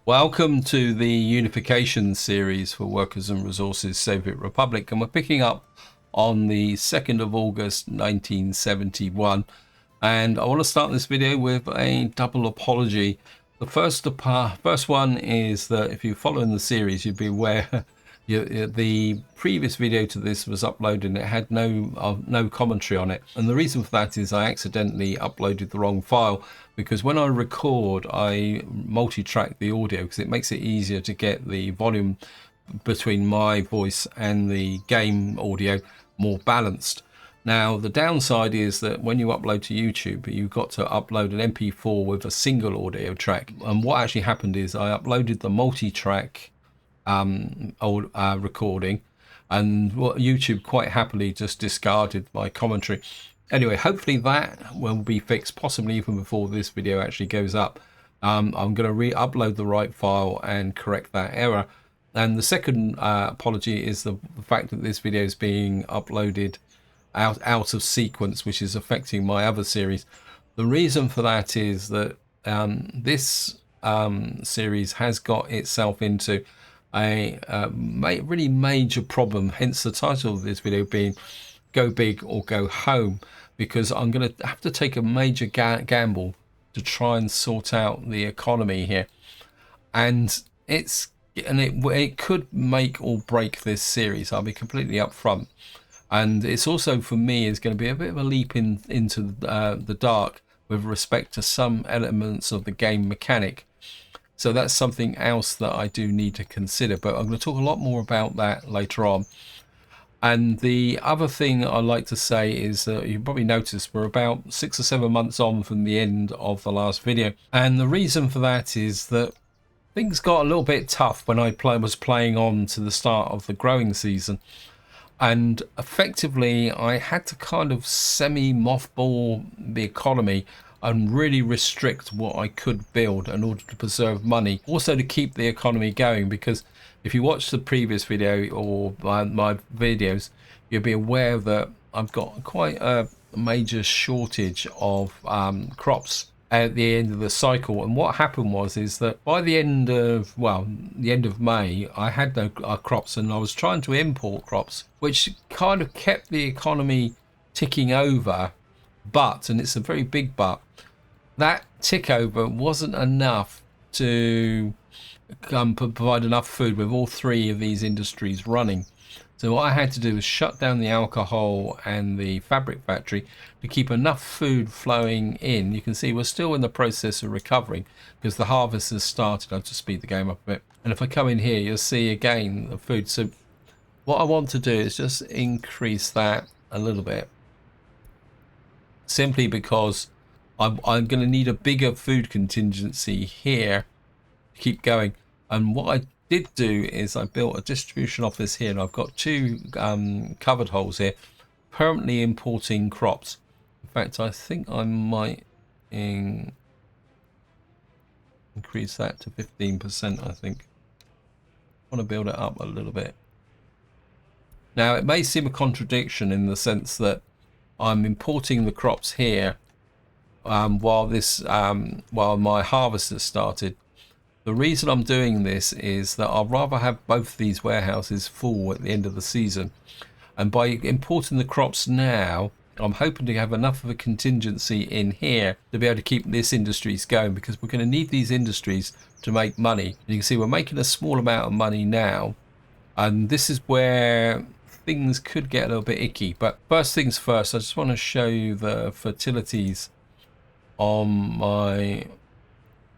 Welcome to the Unification series for Workers and Resources Soviet Republic, and we're picking up on the 2nd of August 1971. And I want to start this video with a double apology. The first one is that if you're following the series, you'd be aware the previous video to this was uploaded and it had no commentary on it. And the reason for that is I accidentally uploaded the wrong file, because when I record, I multi-track the audio because it makes it easier to get the volume between my voice and the game audio more balanced. Now, the downside is that when you upload to YouTube, you've got to upload an MP4 with a single audio track. And what actually happened is I uploaded the multi-track recording, and YouTube quite happily just discarded my commentary. Anyway, hopefully that will be fixed, possibly even before this video actually goes up. I'm going to re-upload the right file and correct that error. And the second apology is the fact that this video is being uploaded out of sequence, which is affecting my other series. The reason for that is that this series has got itself into a really major problem, hence the title of this video being Go Big or Go Home, because I'm going to have to take a major gamble to try and sort out the economy here, and it could make or break this series. I'll be completely upfront. And it's also, for me, is going to be a bit of a leap into the dark with respect to some elements of the game mechanic. So that's something else that I do need to consider, but I'm going to talk a lot more about that later on. And the other thing I'd like to say is that you probably noticed we're about 6 or 7 months on from the end of the last video. And the reason for that is that things got a little bit tough when I was playing on to the start of the growing season. And effectively, I had to kind of semi-mothball the economy and really restrict what I could build in order to preserve money. Also to keep the economy going, because if you watch the previous video or my videos, you'll be aware that I've got quite a major shortage of crops at the end of the cycle. And what happened is that by the end of May, I had no crops, and I was trying to import crops, which kind of kept the economy ticking over. But, and it's a very big but, that tick over wasn't enough to provide enough food with all three of these industries running. So what I had to do was shut down the alcohol and the fabric factory to keep enough food flowing in. You can see we're still in the process of recovering because the harvest has started. I'll just speed the game up a bit. And if I come in here, you'll see again the food. So what I want to do is just increase that a little bit, simply because I'm going to need a bigger food contingency here to keep going. And what I did do is I built a distribution office here, and I've got two covered holes here, permanently importing crops. In fact, I think I might increase that to 15%. I think I want to build it up a little bit. Now, it may seem a contradiction in the sense that I'm importing the crops here while my harvest has started. The reason I'm doing this is that I'd rather have both these warehouses full at the end of the season. And by importing the crops now, I'm hoping to have enough of a contingency in here to be able to keep this industries going, because we're going to need these industries to make money. And you can see we're making a small amount of money now. And this is where things could get a little bit icky. But first things first, I just want to show you the fertilities on my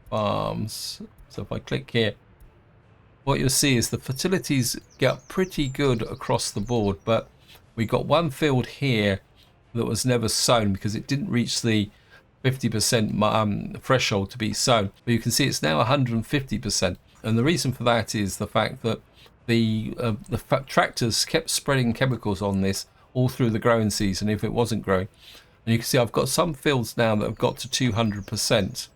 farms. So if I click here, what you'll see is the fertilities get pretty good across the board, but we got one field here that was never sown because it didn't reach the 50% threshold to be sown. But you can see it's now 150%, and the reason for that is the fact that the tractors kept spreading chemicals on this all through the growing season if it wasn't growing. And you can see I've got some fields now that have got to 200%.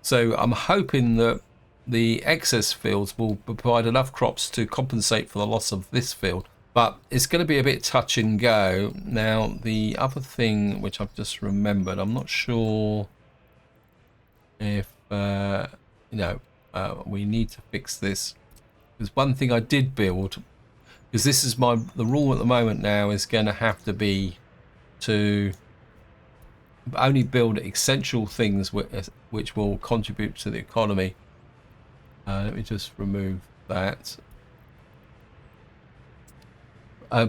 So I'm hoping that the excess fields will provide enough crops to compensate for the loss of this field. But it's going to be a bit touch and go. Now, the other thing which I've just remembered, I'm not sure if, we need to fix this. There's one thing I did build, because this is the rule at the moment now is going to have to be to only build essential things which will contribute to the economy. Let me just remove that.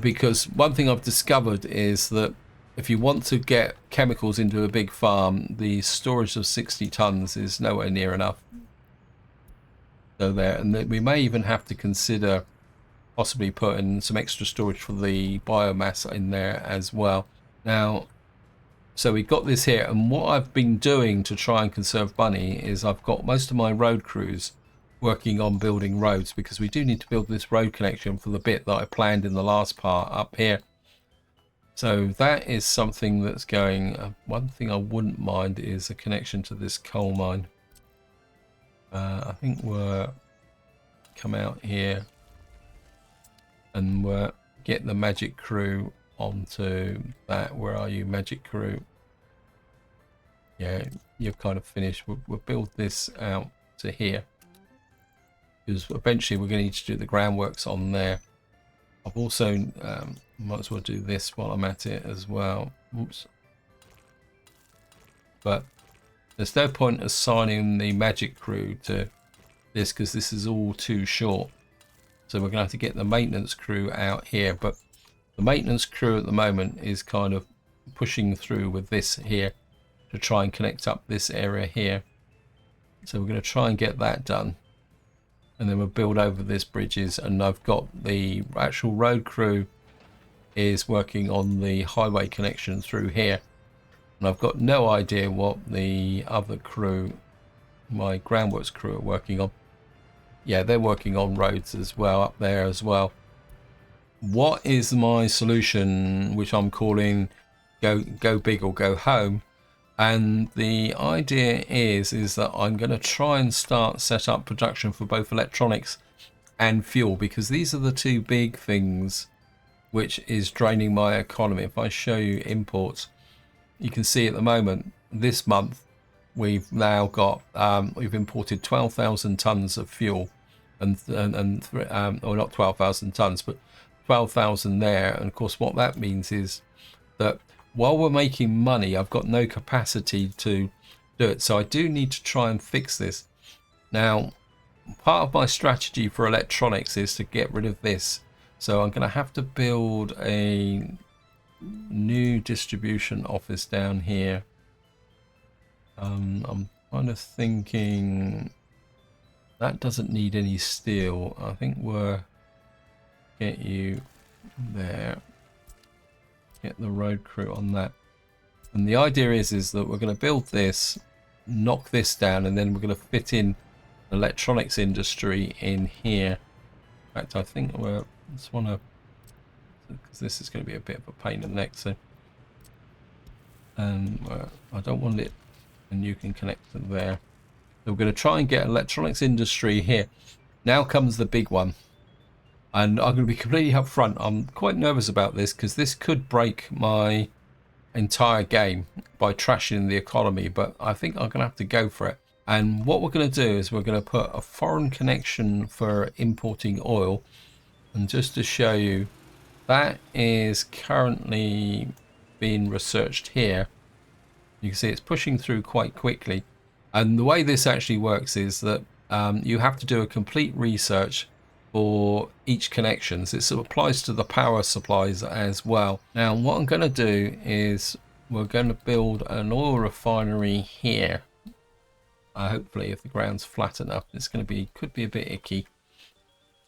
Because one thing I've discovered is that if you want to get chemicals into a big farm, the storage of 60 tons is nowhere near enough. So there, and we may even have to consider possibly putting some extra storage for the biomass in there as well. Now, so we've got this here, and what I've been doing to try and conserve money is I've got most of my road crews working on building roads, because we do need to build this road connection for the bit that I planned in the last part up here. So that is something that's going. One thing I wouldn't mind is a connection to this coal mine. I think we'll come out here and we'll get the magic crew onto that. Where are you, magic crew? Yeah, you're kind of finished. We'll build this out to here, because eventually we're going to need to do the groundworks on there. I've also might as well do this while I'm at it as well. Oops. But there's no point assigning the magic crew to this, because this is all too short. So we're going to have to get the maintenance crew out here. But the maintenance crew at the moment is kind of pushing through with this here to try and connect up this area here. So we're going to try and get that done. And then we'll build over this bridges, and I've got the actual road crew is working on the highway connection through here, and I've got no idea what the other crew, my groundworks crew, are working on. Yeah, they're working on roads as well up there as well. What is my solution, which I'm calling go big or go home? And the idea is that I'm going to try and set up production for both electronics and fuel, because these are the two big things which is draining my economy. If I show you imports, you can see at the moment, this month, we've now got, we've imported 12,000 tons of fuel, or not 12,000 tons, but 12,000 there. And of course, what that means is that while we're making money, I've got no capacity to do it. So I do need to try and fix this. Now, part of my strategy for electronics is to get rid of this. So I'm going to have to build a new distribution office down here. I'm kind of thinking that doesn't need any steel. I think we'll get you there. Get the road crew on that. And the idea is that we're going to build this, knock this down, and then we're going to fit in electronics industry in here. In fact, I think I just want to, because this is going to be a bit of a pain in the neck. So, and I don't want it, and you can connect to there. So we're going to try and get electronics industry here. Now comes the big one. And I'm going to be completely upfront. I'm quite nervous about this, because this could break my entire game by trashing the economy. But I think I'm going to have to go for it. And what we're going to do is we're going to put a foreign connection for importing oil. And just to show you, that is currently being researched here. You can see it's pushing through quite quickly. And the way this actually works is that you have to do a complete research for each connection. So it applies to the power supplies as well. Now what I'm going to do is we're going to build an oil refinery here. Hopefully, if the ground's flat enough, it's going to be, could be a bit icky,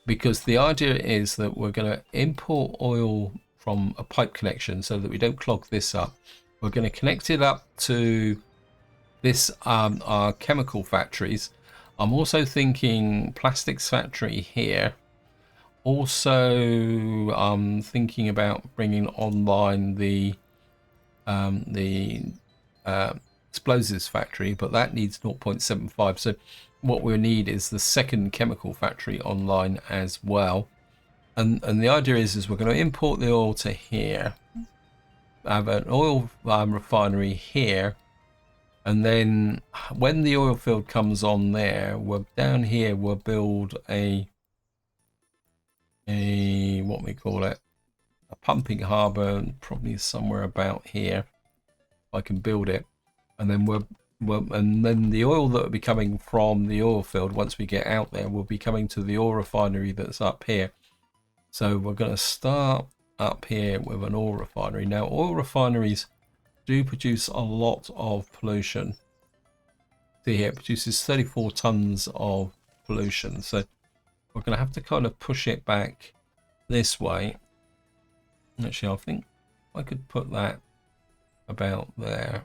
because the idea is that we're going to import oil from a pipe connection so that we don't clog this up. We're going to connect it up to this our chemical factories. I'm also thinking plastics factory here. Also, I'm thinking about bringing online the explosives factory, but that needs 0.75. So what we need is the second chemical factory online as well. And the idea is we're going to import the oil to here. Have an oil refinery here. And then when the oil field comes on there, we're down here, we'll build a what we call it, a pumping harbour, probably somewhere about here. I can build it, and then and then the oil that will be coming from the oil field, once we get out there, will be coming to the oil refinery that's up here. So we're going to start up here with an oil refinery. Now, oil refineries do produce a lot of pollution. See here, it produces 34 tons of pollution. So we're going to have to kind of push it back this way. Actually, I think I could put that about there.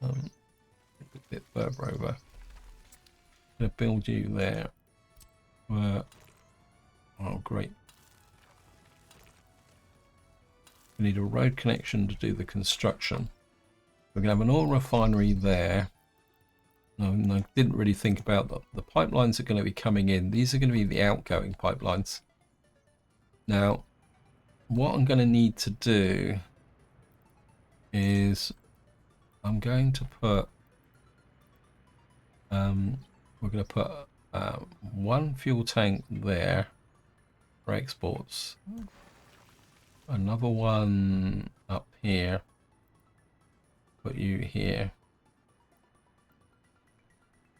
A bit further over. I'm going to build you there. Oh, great. We need a road connection to do the construction. We're going to have an oil refinery there. No, I didn't really think about that. The pipelines are going to be coming in. These are going to be the outgoing pipelines. Now, what I'm going to need to do is I'm going to put we're going to put one fuel tank there for exports, another one up here, put you here,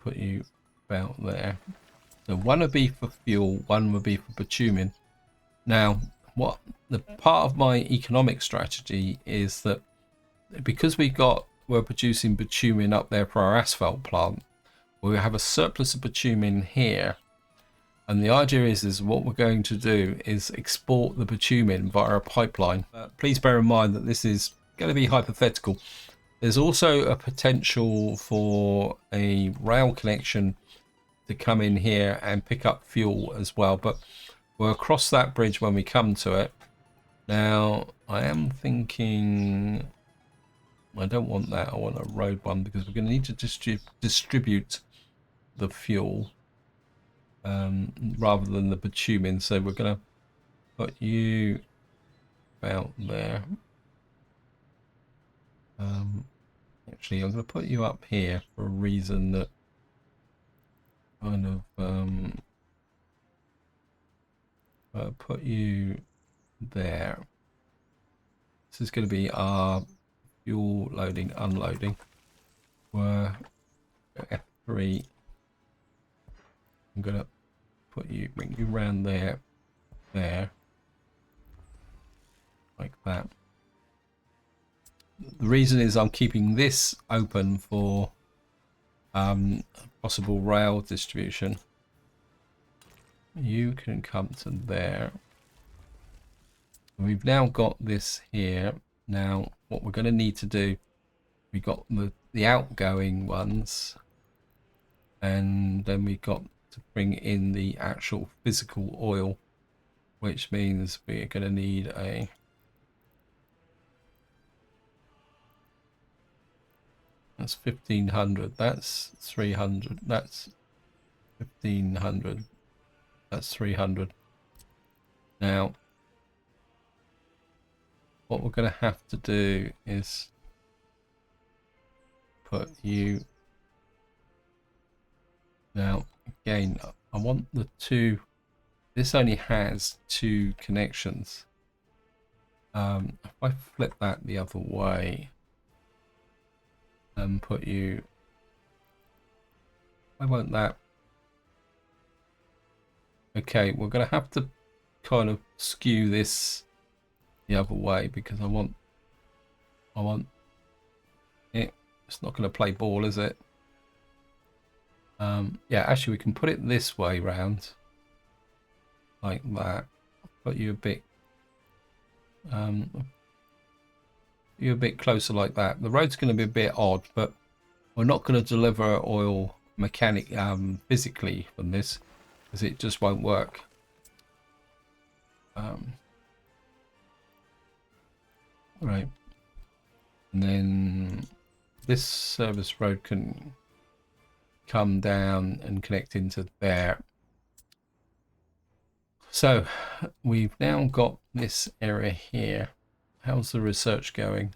put you about there. So one would be for fuel, one would be for bitumen. Now, what the part of my economic strategy is that because we're producing bitumen up there for our asphalt plant, we have a surplus of bitumen here, and the idea is what we're going to do is export the bitumen via a pipeline. Please bear in mind that this is going to be hypothetical. There's also a potential for a rail connection to come in here and pick up fuel as well, but we'll cross that bridge when we come to it. Now, I am thinking I don't want that. I want a road one because we're going to need to distribute the fuel rather than the bitumen. So we're going to put you about there. Actually, I'm going to put you up here for a reason that kind of put you there. This is going to be our fuel loading, unloading. We're F3. I'm going to bring you around there, like that. The reason is I'm keeping this open for possible rail distribution. You can come to there. We've now got this here. Now, what we're going to need to do, we got the outgoing ones, and then we got to bring in the actual physical oil, which means we're going to need a that's 1500, that's 300, that's 1500, that's 300. Now, what we're going to have to do is put you. Now, again, I want the two. This only has two connections. If I flip that the other way and put you, I want that. Okay, we're going to have to kind of skew this the other way because I want it. It's not going to play ball, is it? Yeah, actually we can put it this way round, like that. Put you a bit closer like that. The road's going to be a bit odd, but we're not going to deliver oil physically from this because it just won't work. Right, and then this service road can come down and connect into there. So we've now got this area here. how's the research going?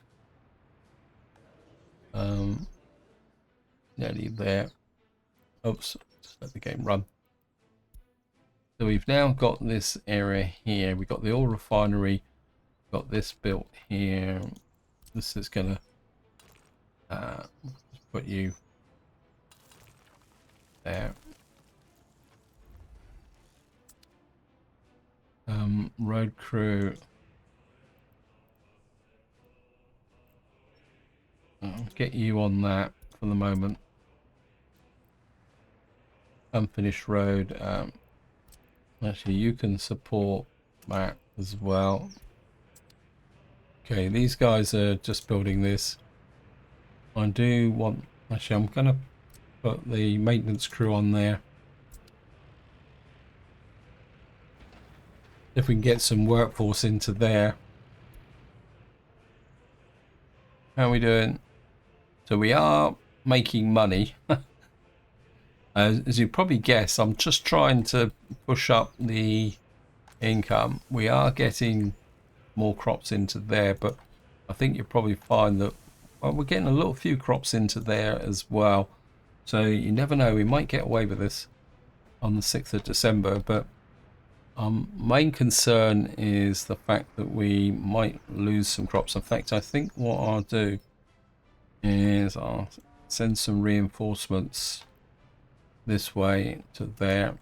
Nearly there. Oops, just let the game run. So we've now got this area here. We've got the oil refinery, got this built here. This is gonna put you there. Road crew. I'll get you on that for the moment. Unfinished road. Actually, you can support that as well. Okay, these guys are just building this. I do want... Actually, I'm going to put the maintenance crew on there. If we can get some workforce into there. How are we doing? So we are making money. As you probably guess, I'm just trying to push up the income. We are getting more crops into there, but I think you'll probably find that, well, we're getting a little few crops into there as well. So you never know, we might get away with this on the 6th of December, but main concern is the fact that we might lose some crops. In fact, I think what I'll do is I'll send some reinforcements this way to there.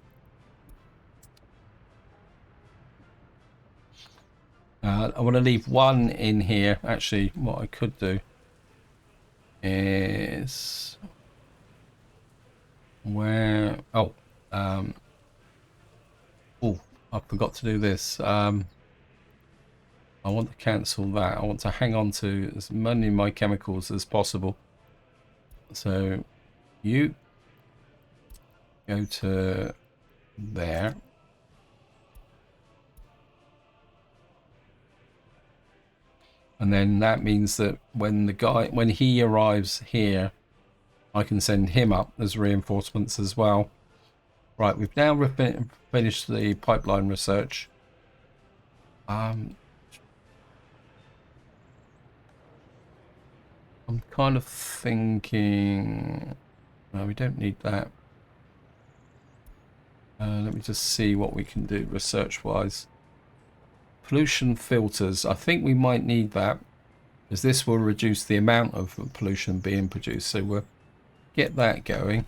I want to leave one in here. Actually, what I could do is where... Oh, I forgot to do this. I want to cancel that. I want to hang on to as many of my chemicals as possible. So you go to there. And then that means that when he arrives here, I can send him up as reinforcements as well. Right, we've now finished the pipeline research. I'm kind of thinking... No, we don't need that. Let me just see what we can do research-wise. Pollution filters. I think we might need that, as this will reduce the amount of pollution being produced. So we'll get that going.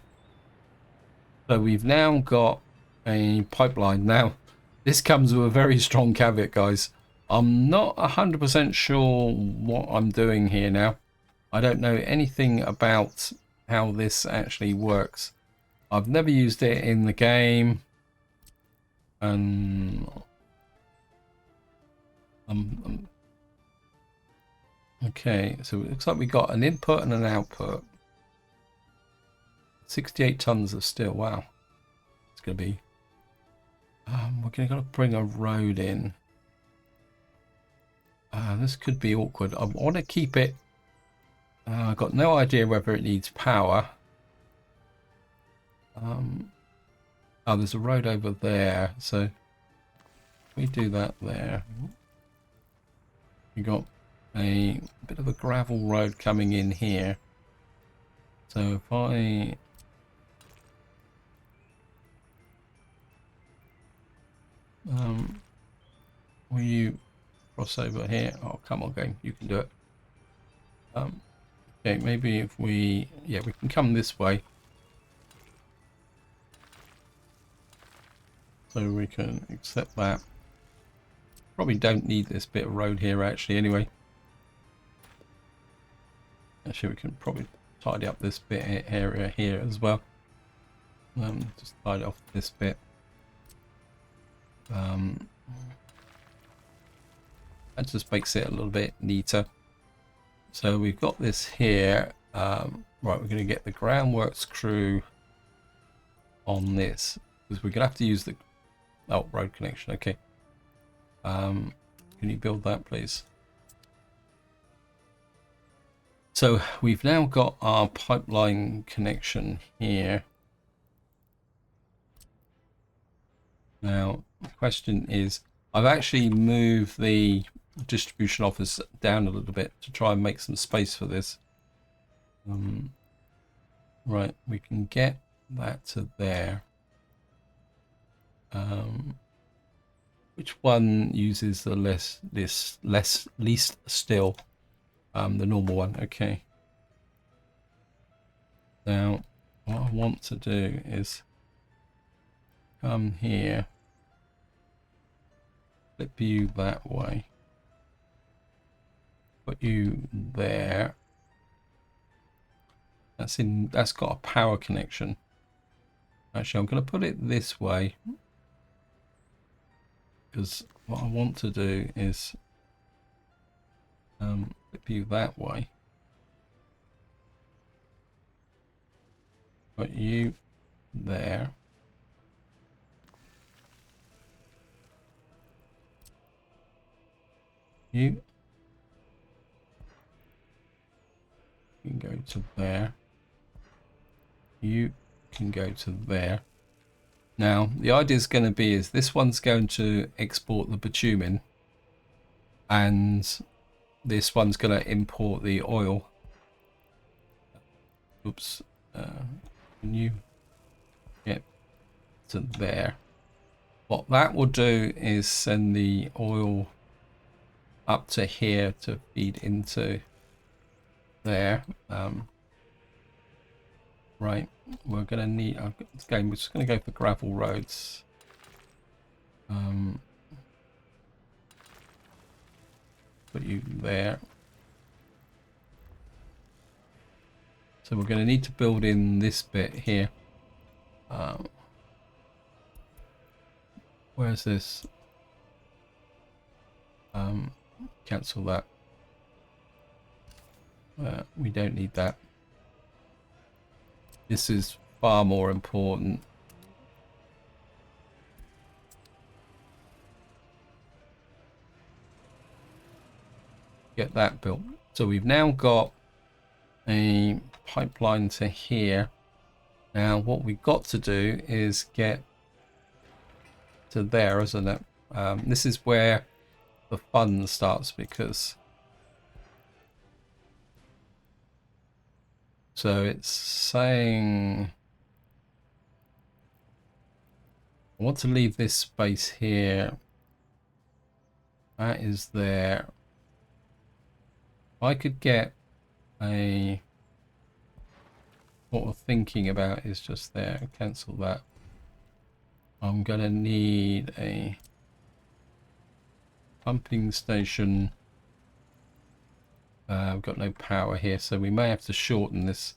So we've now got a pipeline. Now, this comes with a very strong caveat, guys. I'm not 100% sure what I'm doing here now. I don't know anything about how this actually works. I've never used it in the game. And okay, so it looks like we got an input and an output. 68 tons of steel. Wow, it's gonna be. We're gonna bring a road in. This could be awkward. I want to keep it. I've got no idea whether it needs power. Oh, there's a road over there, so we do that there. We got a bit of a gravel road coming in here. So if I will you cross over here? Oh, come on, game, you can do it. Okay, maybe if we can come this way. So we can accept that. Probably don't need this bit of road here actually anyway. Actually, we can probably tidy up this bit area here as well. Just tidy off this bit. That just makes it a little bit neater. So we've got this here. Right, we're going to get the groundworks crew on this, because we're going to have to use the road connection. Okay. Can you build that, please? So we've now got our pipeline connection here. Now the question is, I've actually moved the distribution office down a little bit to try and make some space for this. Right, we can get that to there. Which one uses the least still? The normal one. Okay. Now, what I want to do is come here, flip you that way, put you there. That's got a power connection. Actually, I'm going to put it this way because what I want to do is flip you that way. Put you there. You can go to there. You can go to there. Now, the idea is going to be is this one's going to export the bitumen, and this one's going to import the oil. Oops. Can you get to there? What that will do is send the oil up to here to feed into there. Right, we're going to need, again, we're just going to go for gravel roads. Put you there. So we're going to need to build in this bit here. Where's this? Cancel that. We don't need that. This is far more important. Get that built. So we've now got a pipeline to here. Now what we've got to do is get to there, isn't it? This is where the fun starts, because so it's saying I want to leave this space here. That is there. I could get a, what we're thinking about is just there. Cancel that. I'm gonna need a pumping station. I've got no power here, so we may have to shorten this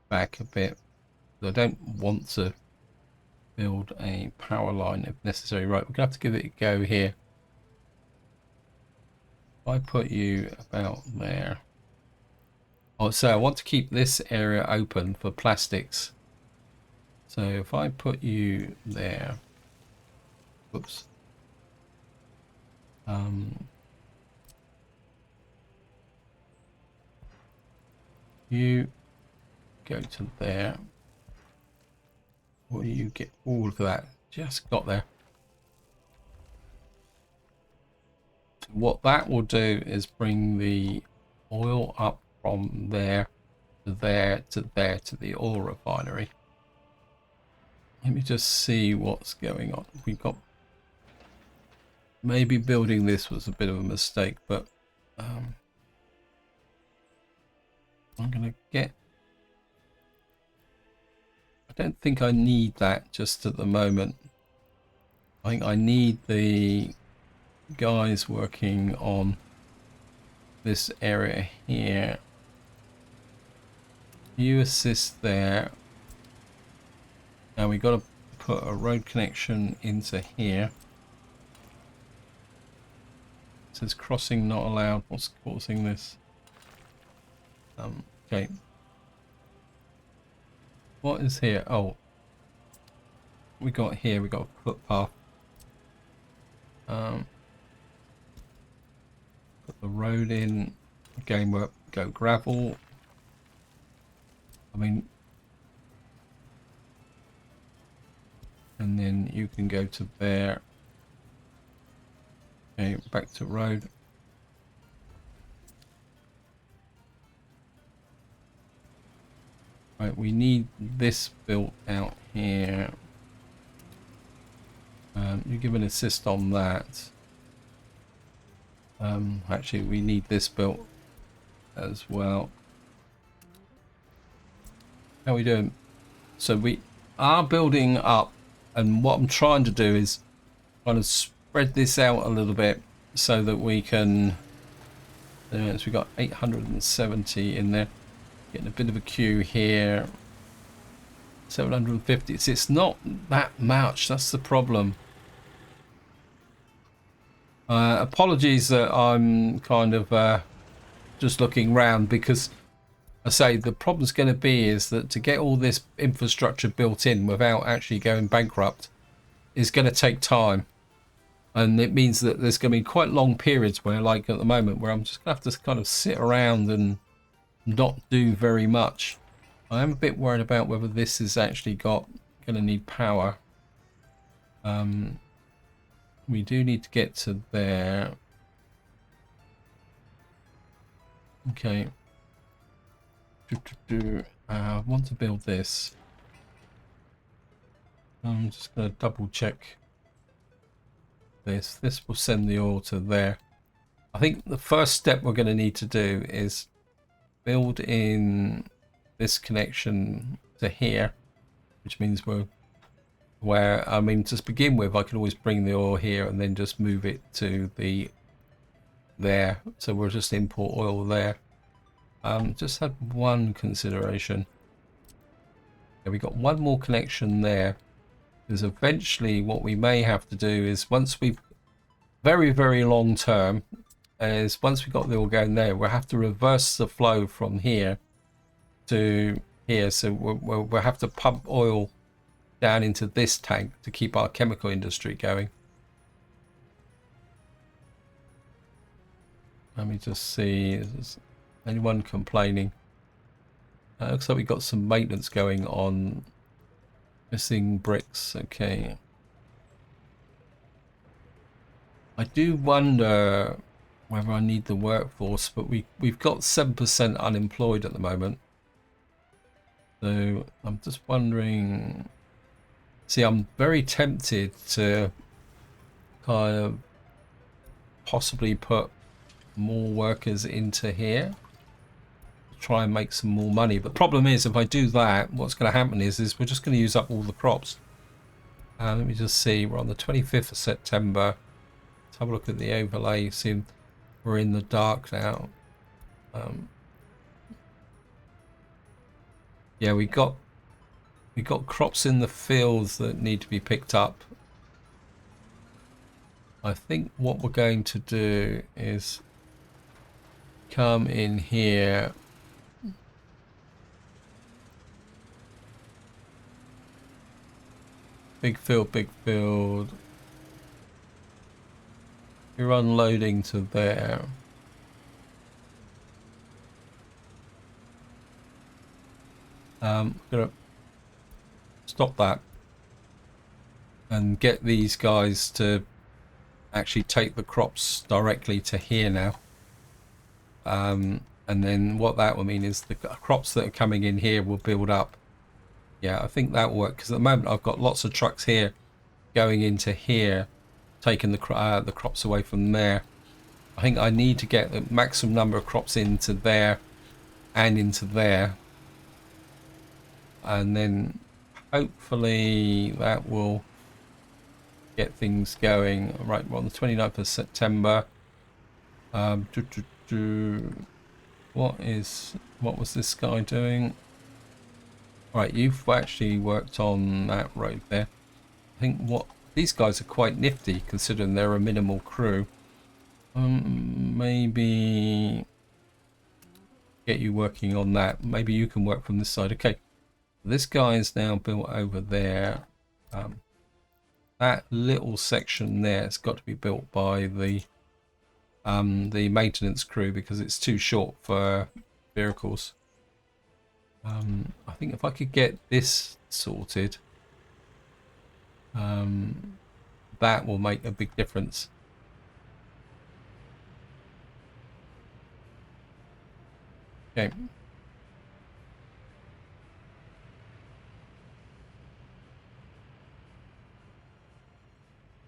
back a bit. I don't want to build a power line if necessary. Right, we're gonna have to give it a go here. If I put you about there. Oh, so I want to keep this area open for plastics. So if I put you there, whoops. You go to there. What do you get? All of that. Just got there. What that will do is bring the oil up from there to there to there to the oil refinery. Let me just see what's going on. We've got, maybe building this was a bit of a mistake, but I'm gonna get, I don't think I need that just at the moment. I think I need the guys working on this area here. You assist there. Now we got to put a road connection into here. It says crossing not allowed. What's causing this? Okay. What is here? Oh, we got here. We got a footpath. Put the road in. Again, we'll go gravel. I mean, and then you can go to there. Okay, back to road. Right, we need this built out here. You give an assist on that. Actually, we need this built as well. How are we doing? So we are building up, and what I'm trying to do is kind of spread this out a little bit so that we can. So we got 870 in there. Getting a bit of a queue here. 750. It's not that much. That's the problem. Apologies that I'm kind of just looking round, because I say the problem's going to be is that to get all this infrastructure built in without actually going bankrupt is going to take time. And it means that there's going to be quite long periods where, like at the moment, where I'm just going to have to kind of sit around and not do very much. I am a bit worried about whether this is actually going to need power. We do need to get to there. Okay. I want to build this. I'm just going to double check this. This will send the oil to there. I think the first step we're going to need to do is build in this connection to here, which means I mean, to begin with, I can always bring the oil here and then just move it to there. So we'll just import oil there. Just had one consideration. Yeah, we got one more connection there. Because eventually what we may have to do is, once we've very long term, is once we've got the oil going there, we'll have to reverse the flow from here to here. So we'll have to pump oil down into this tank to keep our chemical industry going. Let me just see, is anyone complaining? Looks like we've got some maintenance going on. Missing bricks. Okay. I do wonder whether I need the workforce, but we've got 7% unemployed at the moment. So I'm just wondering. See, I'm very tempted to kind of possibly put more workers into here, try and make some more money. But the problem is, if I do that, what's going to happen is we're just going to use up all the crops. Let me just see, we're on the 25th of September. Let's have a look at the overlay. See, we're in the dark now. Yeah, we got crops in the fields that need to be picked up. I think what we're going to do is come in here. Big field, big field. You're unloading to there. I'm gonna stop that and get these guys to actually take the crops directly to here now. And then what that will mean is the crops that are coming in here will build up. Yeah, I think that will work, because at the moment I've got lots of trucks here going into here, taking the crops away from there. I think I need to get the maximum number of crops into there and into there, and then hopefully that will get things going. Right, we're on the 29th of September. What was this guy doing? Right, you've actually worked on that road there. I think these guys are quite nifty considering they're a minimal crew. Maybe get you working on that. Maybe you can work from this side. Okay, this guy is now built over there. That little section there has got to be built by the maintenance crew, because it's too short for vehicles. I think if I could get this sorted, that will make a big difference. Okay.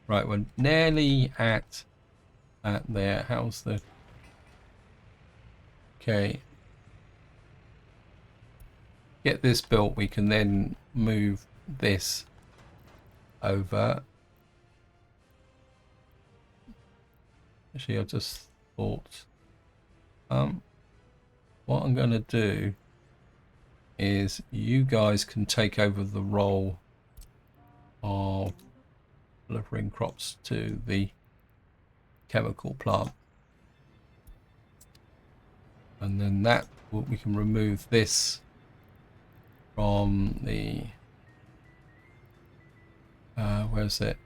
Right, we're nearly at there. How's the... Okay. Get this built, we can then move this over. Actually, I just thought, what I'm going to do is you guys can take over the role of delivering crops to the chemical plant. And then that, we can remove this from the, where's it?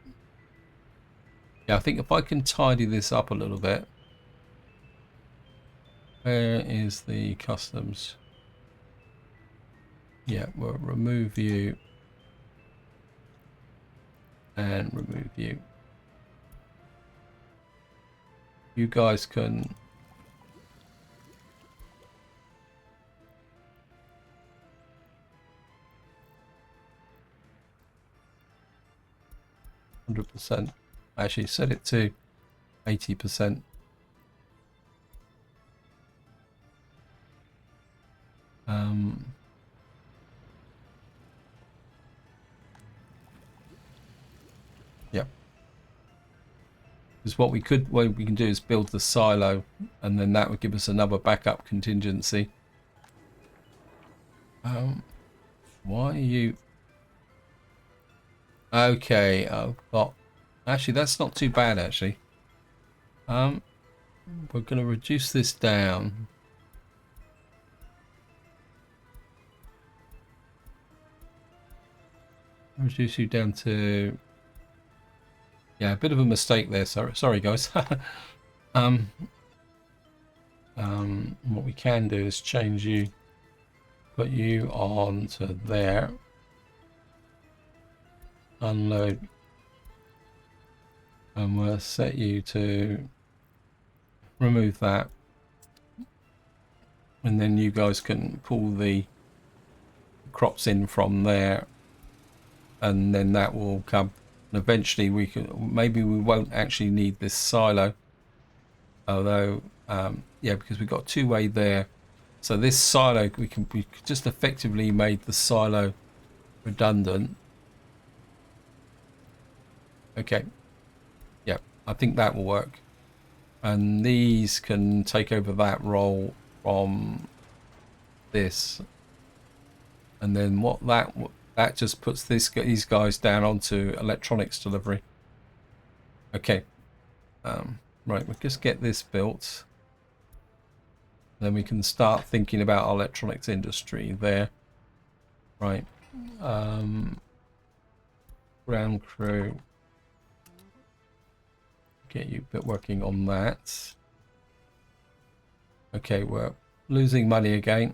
Yeah, I think if I can tidy this up a little bit. Where is the customs? Yeah, we'll remove you and remove you. You guys can... %. Actually, set it to 80%. Yep. Because what we can do is build the silo, and then that would give us another backup contingency. Why are you... Okay, I've got... Actually, that's not too bad, actually. We're going to reduce this down. Reduce you down to... Yeah, a bit of a mistake there. Sorry guys. What we can do is change you, put you on to there. Unload. And we'll set you to remove that. And then you guys can pull the crops in from there. And then that will come. And eventually we can, maybe we won't actually need this silo. Although, yeah, because we've got two-way there. So this silo, we just effectively made the silo redundant. Okay. Yeah, I think that will work. And these can take over that role from this. And then what that just puts these guys down onto electronics delivery. Okay. Right, we'll just get this built. Then we can start thinking about our electronics industry there. Right. Ground crew. Get you working on that. Okay, we're losing money again.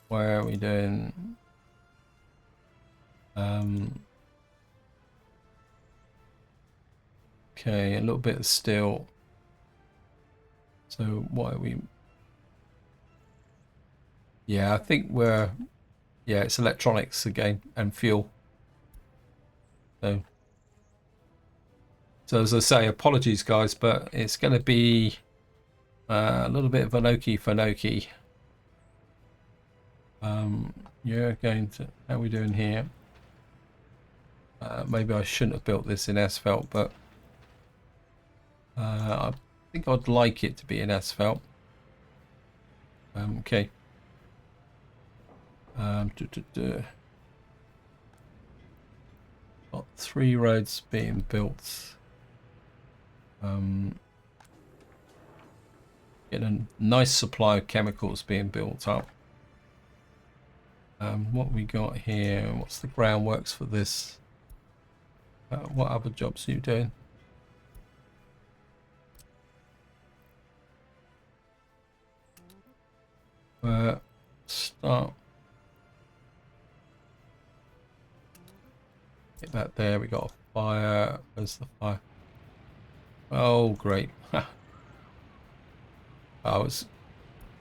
Where are we doing? Okay, a little bit of steel. So why are we... Yeah, I think we're... Yeah, it's electronics again and fuel. So as I say, apologies guys, but it's going to be a little bit of an okie fanoki. You're going to... How are we doing here? Maybe I shouldn't have built this in asphalt, but I think I'd like it to be in asphalt. Okay. Got 3 roads being built. Getting a nice supply of chemicals being built up. What we got here? What's the groundworks for this? What other jobs are you doing? Start. Get that there. We got a fire. Where's the fire? Oh, great. Oh, it's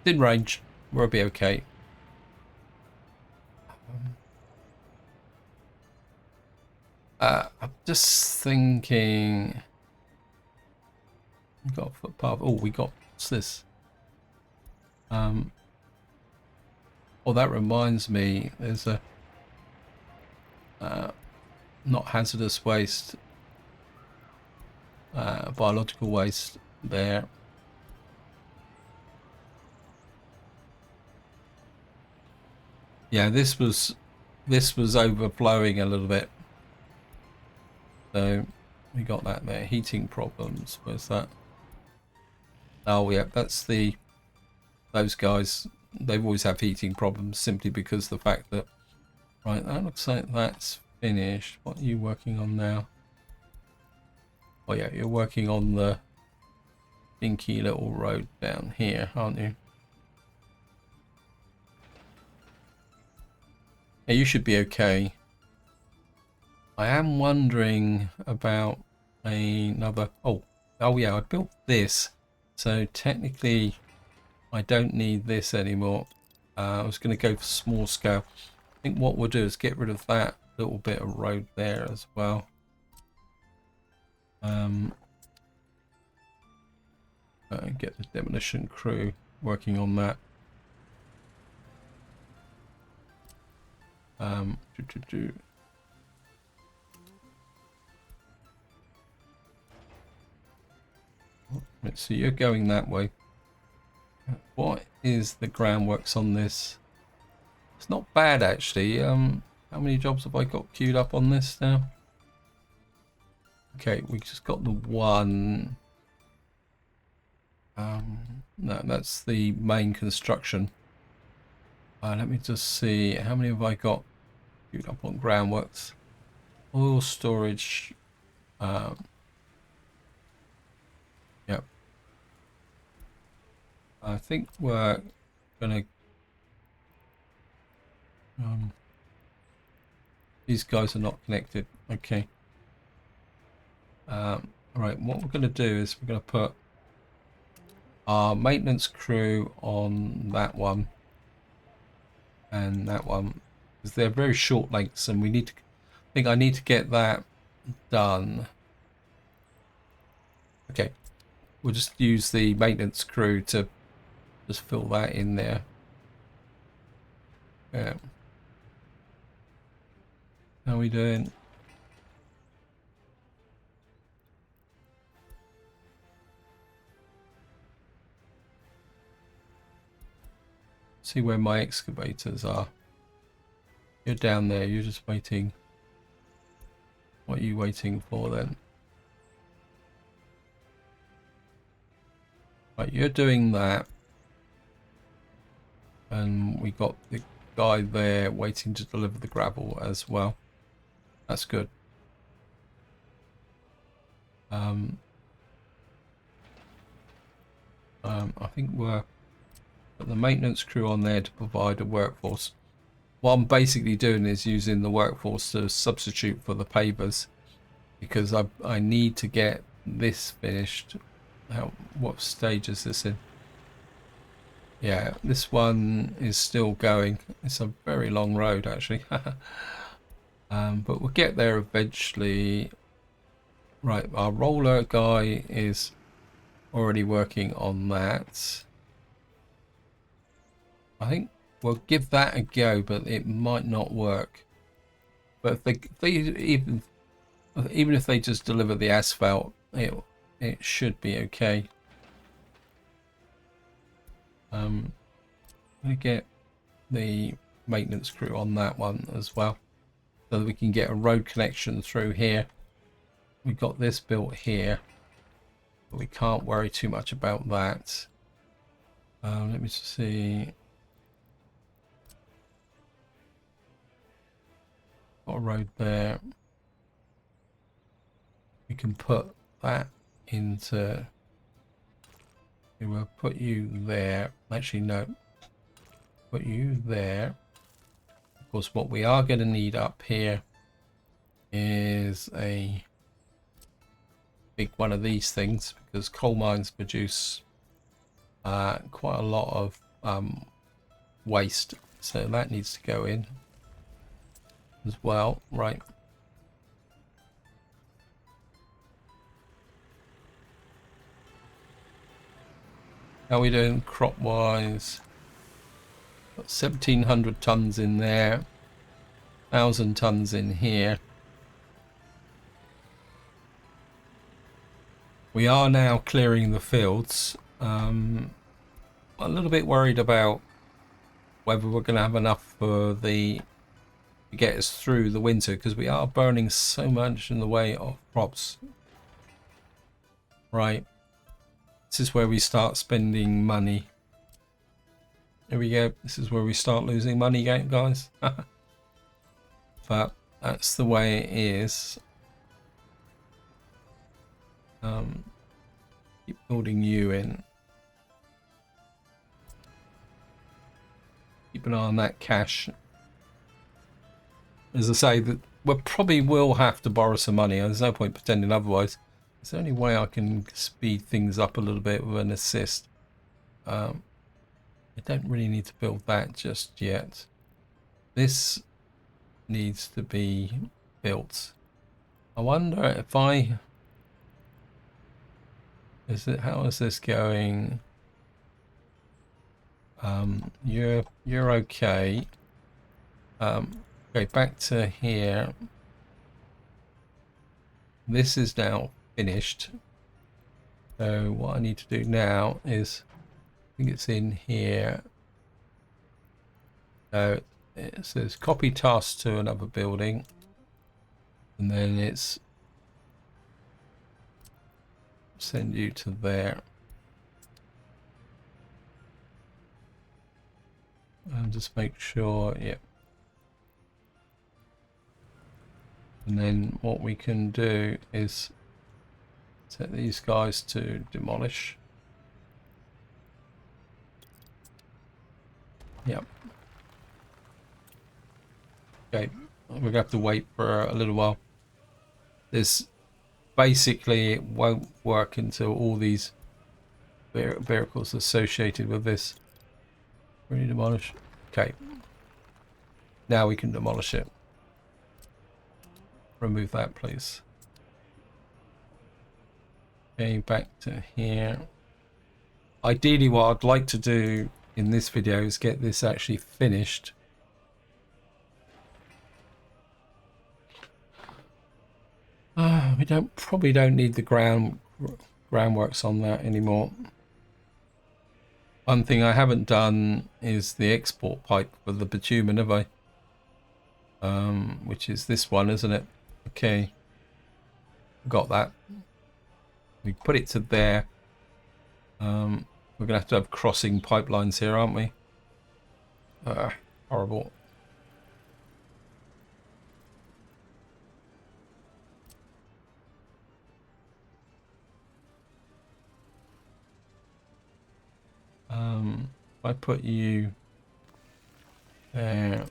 in range. We'll be okay. I'm just thinking. We got a footpath. Oh, we got, what's this? Oh, that reminds me. There's a not hazardous waste, biological waste there. Yeah, this was overflowing a little bit. So we got that there. Heating problems. Where's that? Oh yeah, that's those guys. They've always have heating problems simply because the fact that, right, that looks like that's finished. What are you working on now? Oh yeah, you're working on the dinky little road down here, aren't you? Yeah, you should be okay. I am wondering about another. Oh yeah, I built this, so technically I don't need this anymore. I was going to go for small scale. I think what we'll do is get rid of that little bit of road there as well. Get the demolition crew working on that. Let's see, you're going that way. What is the groundworks on this? It's not bad actually. How many jobs have I got queued up on this now? Okay, we just got the one. No, that's the main construction. Let me just see, how many have I got queued up on groundworks? Oil storage. Yep. I think we're gonna. These guys are not connected. Okay. All right. What we're gonna do is we're gonna put our maintenance crew on that one and that one, because they're very short lengths, and we need to. I think I need to get that done. Okay. We'll just use the maintenance crew to just fill that in there. Yeah. How are we doing? See where my excavators are. You're down there, you're just waiting. What are you waiting for then? Right, you're doing that. And we got the guy there waiting to deliver the gravel as well. That's good. I think we're got the maintenance crew on there to provide a workforce. What I'm basically doing is using the workforce to substitute for the pavers, because I need to get this finished. What stage is this in? Yeah, this one is still going. It's a very long road actually. But we'll get there eventually. Right, our roller guy is already working on that. I think we'll give that a go, but it might not work. But if they even if they just deliver the asphalt, it should be okay. I'm gonna get the maintenance crew on that one as well, so that we can get a road connection through here. We've got this built here, but we can't worry too much about that. Let me just see. Got a road there. We can put that into. We'll put you there. Actually, no. Put you there. Of course, what we are going to need up here is a big one of these things, because coal mines produce quite a lot of waste, so that needs to go in as well. Right. How are we doing crop wise? Got 1,700 tons in there, 1,000 tons in here. We are now clearing the fields. I'm a little bit worried about whether we're going to have enough for to get us through the winter, because we are burning so much in the way of crops. Right. This is where we start spending money. Here we go. This is where we start losing money, guys. But that's the way it is. Keep building you in. Keep an eye on that cash. As I say, that we probably will have to borrow some money. There's no point pretending otherwise. Is there any way I can speed things up a little bit with an assist? I don't really need to build that just yet. This needs to be built. I wonder if how is this going? You're okay. Okay, back to here. This is now finished. So what I need to do now is, I think it's in here. So it says copy task to another building, and then it's send you to there. And just make sure, yeah. And then what we can do is set these guys to demolish. Yep. Okay, we're gonna have to wait for a little while. This basically it won't work until all these vehicles associated with this really demolish. Okay, now we can demolish it. Remove that, please. Okay, back to here. Ideally, what I'd like to do in this video is get this actually finished. We probably don't need the groundworks on that anymore. One thing I haven't done is the export pipe for the bitumen, have I? Which is this one, isn't it? Okay, got that. We put it to there. We're gonna have to have crossing pipelines here, aren't we? Horrible. If I put you there.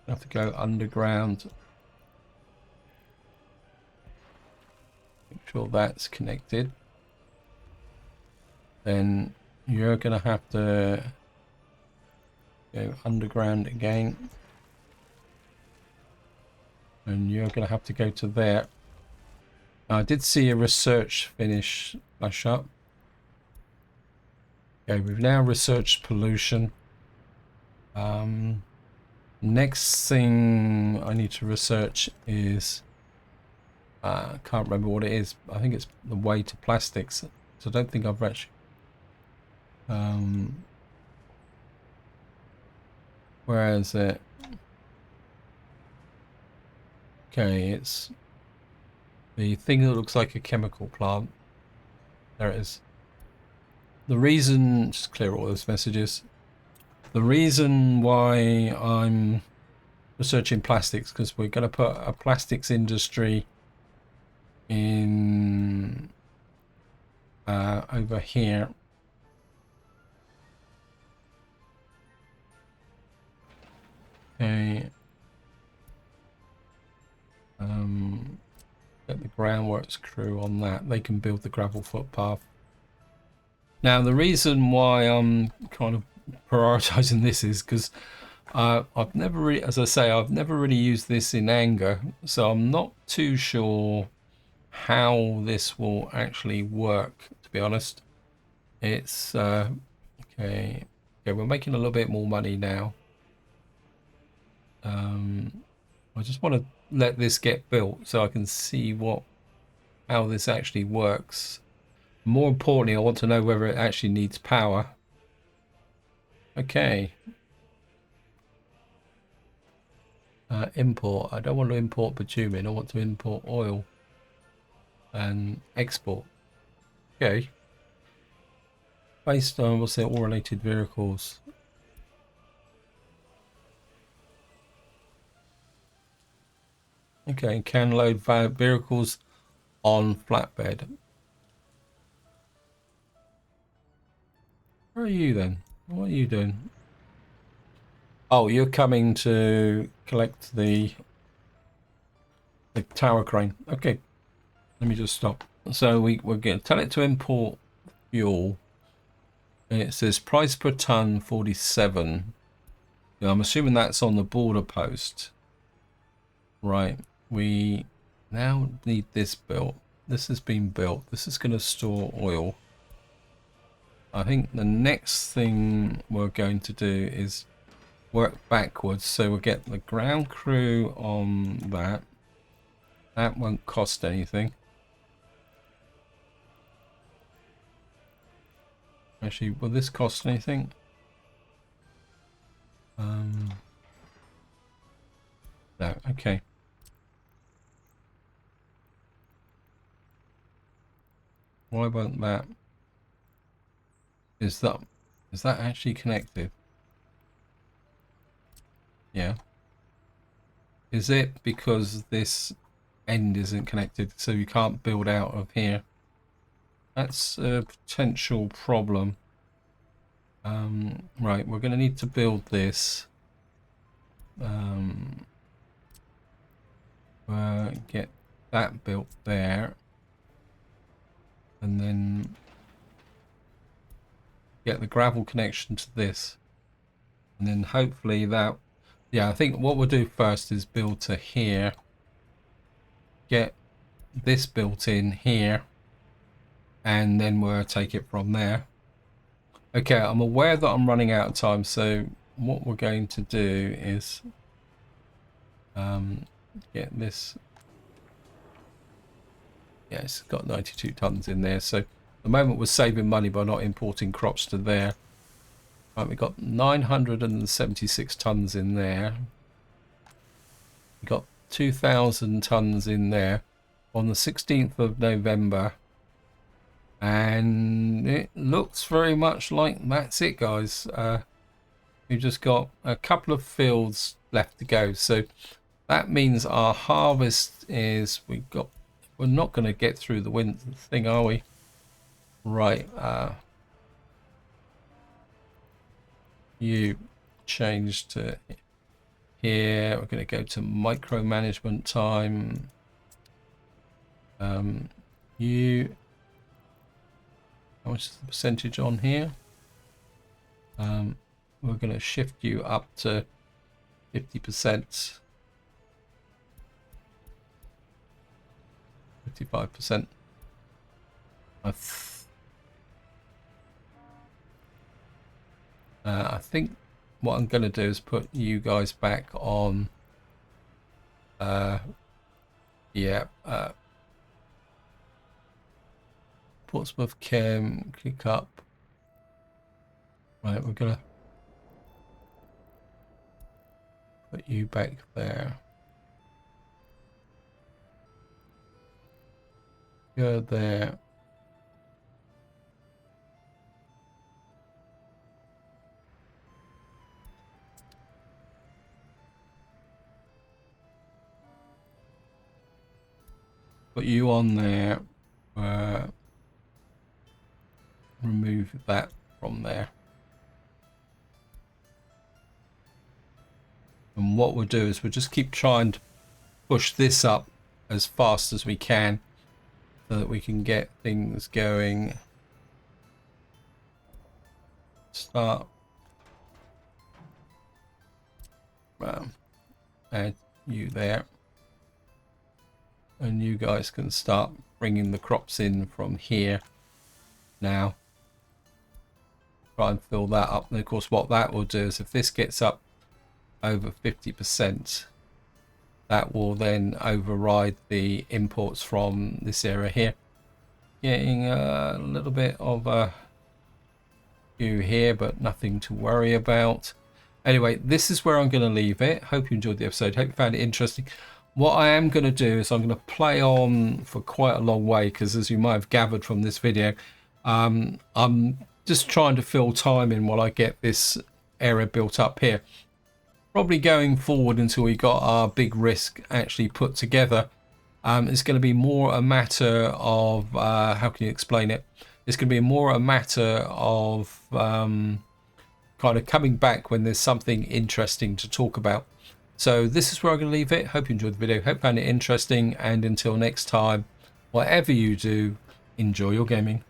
I have to go underground. Make sure that's connected. Then you're gonna have to go underground again. And you're gonna have to go to there. Now, I did see a research finish flash up. Okay, we've now researched pollution. Next thing I need to research is I can't remember what it is. I think it's the way to plastics. So I don't think I've actually where is it? Okay, it's the thing that looks like a chemical plant. There it is. The reason, just clear all those messages. The reason why I'm researching plastics, because we're going to put a plastics industry in over here. Okay. groundworks crew on that. They can build the gravel footpath. Now, the reason why I'm kind of prioritizing this is because I've never really, as I say, I've never really used this in anger, so I'm not too sure how this will actually work, to be honest. It's okay, we're making a little bit more money now. I just want to let this get built so I can see how this actually works. More importantly, I want to know whether it actually needs power. Okay. Import. I don't want to import bitumen. I want to import oil and export. Okay. Based on, what's it, all related vehicles. Okay, can load vehicles on flatbed. Where are you then? What are you doing? Oh, you're coming to collect the tower crane. Okay, let me just stop. So we're going to tell it to import fuel. And it says price per ton 47. Now, I'm assuming that's on the border post. Right, we now need this built. This has been built. This is going to store oil. I think the next thing we're going to do is work backwards. So we'll get the ground crew on that. That won't cost anything. Actually, will this cost anything? No, okay. Why won't that? Is that actually connected? Yeah. Is it because this end isn't connected, so you can't build out of here? That's a potential problem. Right, we're going to need to build this. Get that built there. And then get the gravel connection to this. And then hopefully that... Yeah, I think what we'll do first is build to here. Get this built in here. And then we'll take it from there. Okay, I'm aware that I'm running out of time, so what we're going to do is get this. Yeah, it's got 92 tons in there, so at the moment we're saving money by not importing crops to there. Right, we've got 976 tons in there. We've got 2,000 tons in there on the 16th of November. And it looks very much like that's it, guys. We've just got a couple of fields left to go, so that means our harvest is we're not going to get through the winter thing, are we? Right. You change to here. We're going to go to micromanagement time. You. How much is the percentage on here? We're going to shift you up to 50%. 55%. I think what I'm going to do is put you guys back on. Portsmouth Chem, click up. Right, we're gonna put you back there. Go there. Put you on there. Remove that from there. And what we'll do is we'll just keep trying to push this up as fast as we can so that we can get things going. Start. Add you there. And you guys can start bringing the crops in from here now. Try and fill that up. And of course what that will do is if this gets up over 50%, that will then override the imports from this area here. Getting a little bit of a few here, but nothing to worry about. Anyway, this is where I'm going to leave it. Hope you enjoyed the episode. Hope you found it interesting. What I am going to do is I'm going to play on for quite a long way, because as you might have gathered from this video, I'm just trying to fill time in while I get this area built up here. Probably going forward until we got our big risk actually put together, it's going to be more a matter of, how can you explain it? It's going to be more a matter of kind of coming back when there's something interesting to talk about. So this is where I'm going to leave it. Hope you enjoyed the video. Hope you found it interesting. And until next time, whatever you do, enjoy your gaming.